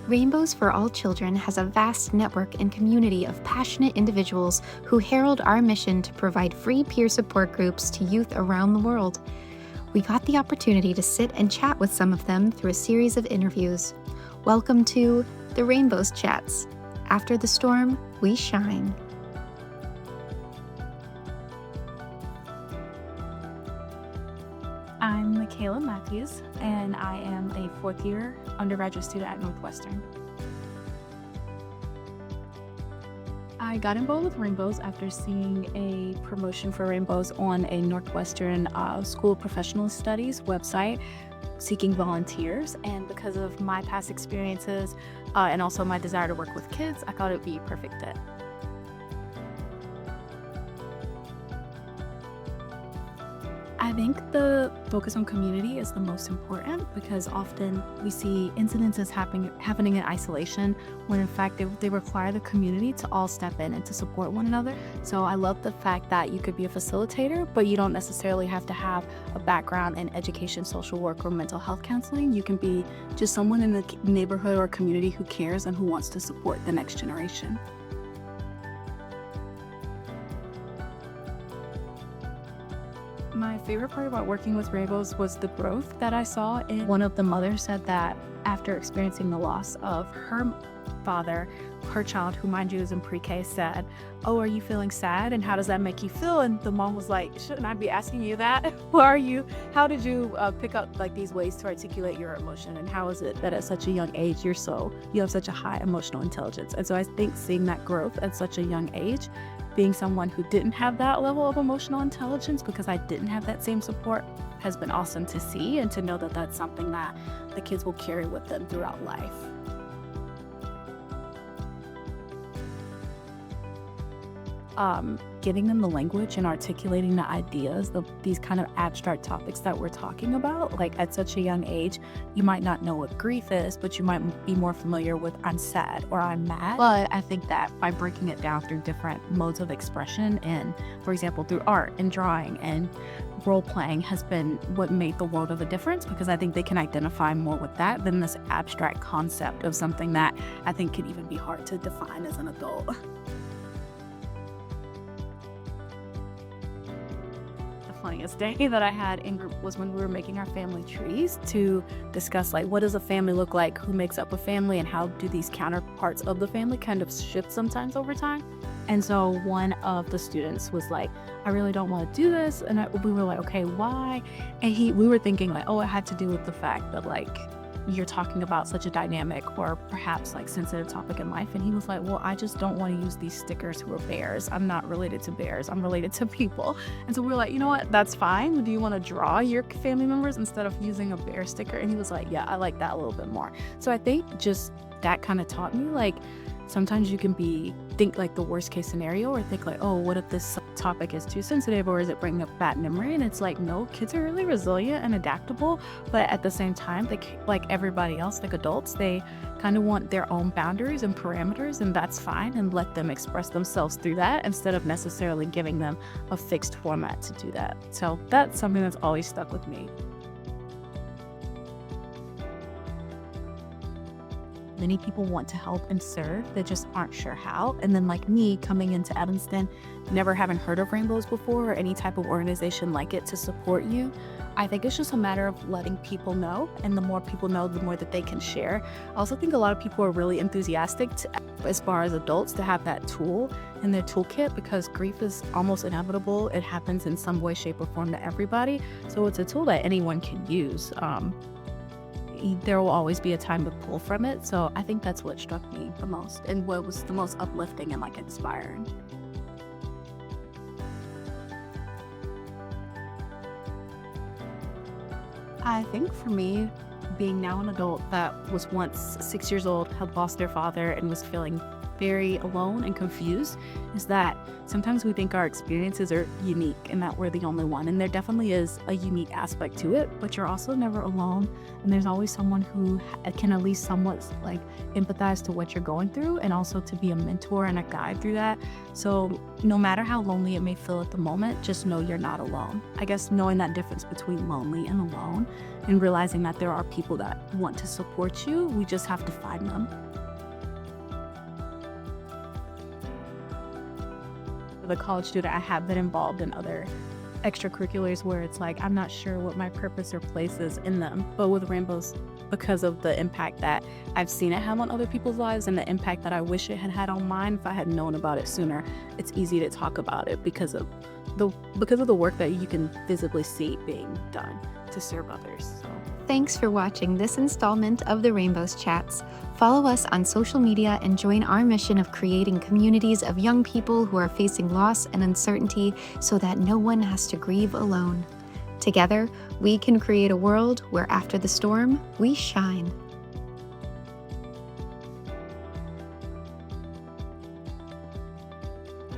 Rainbows for All Children has a vast network and community of passionate individuals who herald our mission to provide free peer support groups to youth around the world. We got the opportunity to sit and chat with some of them through a series of interviews. Welcome to the Rainbows Chats. After the storm, we shine. I'm Mychaela Mathews, and I am a fourth-year undergraduate student at Northwestern. I got involved with Rainbows after seeing a promotion for Rainbows on a Northwestern School of Professional Studies website seeking volunteers, and because of my past experiences and also my desire to work with kids, I thought it would be a perfect fit. I think the focus on community is the most important because often we see incidences happening in isolation when in fact they require the community to all step in and to support one another. So I love the fact that you could be a facilitator, but you don't necessarily have to have a background in education, social work, or mental health counseling. You can be just someone in the neighborhood or community who cares and who wants to support the next generation. My favorite part about working with Rainbows was the growth that I saw. One of the mothers said that after experiencing the loss of her father, her child, who mind you is in pre-K, said, "Oh, are you feeling sad? And how does that make you feel?" And the mom was like, "Shouldn't I be asking you that? How did you pick up like these ways to articulate your emotion? And how is it that at such a young age you have such a high emotional intelligence?" And so I think seeing that growth at such a young age, being someone who didn't have that level of emotional intelligence because I didn't have that same support, has been awesome to see and to know that that's something that the kids will carry with them throughout life. Giving them the language and articulating the ideas, these kind of abstract topics that we're talking about, like at such a young age, you might not know what grief is, but you might be more familiar with I'm sad or I'm mad. But I think that by breaking it down through different modes of expression and, for example, through art and drawing and role playing has been what made the world of a difference, because I think they can identify more with that than this abstract concept of something that I think can even be hard to define as an adult. Funniest day that I had in group was when we were making our family trees to discuss like what does a family look like, who makes up a family, and how do these counterparts of the family kind of shift sometimes over time. And so one of the students was like, "I really don't want to do this," and we were like, "Okay, why?" And we were thinking like, oh, it had to do with the fact that like you're talking about such a dynamic or perhaps like sensitive topic in life. And he was like, "Well, I just don't want to use these stickers who are bears. I'm not related to bears. I'm related to people." And so we were like, "You know what? That's fine. Do you want to draw your family members instead of using a bear sticker?" And he was like, "Yeah, I like that a little bit more." So I think just that kind of taught me like sometimes you can think like the worst case scenario or think like, oh, what if this topic is too sensitive or is it bringing up bad memory? And it's like, no, kids are really resilient and adaptable, but at the same time, like everybody else, like adults, they kind of want their own boundaries and parameters, and that's fine, and let them express themselves through that instead of necessarily giving them a fixed format to do that. So that's something that's always stuck with me. Many people want to help and serve, they just aren't sure how. And then like me coming into Evanston, never having heard of Rainbows before or any type of organization like it to support you, I think it's just a matter of letting people know. And the more people know, the more that they can share. I also think a lot of people are really enthusiastic as far as adults to have that tool in their toolkit because grief is almost inevitable. It happens in some way, shape, or form to everybody. So it's a tool that anyone can use. There will always be a time to pull from it. So I think that's what struck me the most and what was the most uplifting and like inspiring. I think for me, being now an adult that was once 6 years old, had lost their father, and was feeling very alone and confused is that sometimes we think our experiences are unique and that we're the only one. And there definitely is a unique aspect to it, but you're also never alone. And there's always someone who can at least somewhat like empathize to what you're going through and also to be a mentor and a guide through that. So no matter how lonely it may feel at the moment, just know you're not alone. I guess knowing that difference between lonely and alone and realizing that there are people that want to support you, we just have to find them. The college student, I have been involved in other extracurriculars where it's like, I'm not sure what my purpose or place is in them. But with Rainbows, because of the impact that I've seen it have on other people's lives and the impact that I wish it had had on mine if I had known about it sooner, it's easy to talk about it because of the work that you can visibly see being done to serve others. So. Thanks for watching this installment of the Rainbows Chats. Follow us on social media and join our mission of creating communities of young people who are facing loss and uncertainty so that no one has to grieve alone. Together, we can create a world where after the storm, we shine.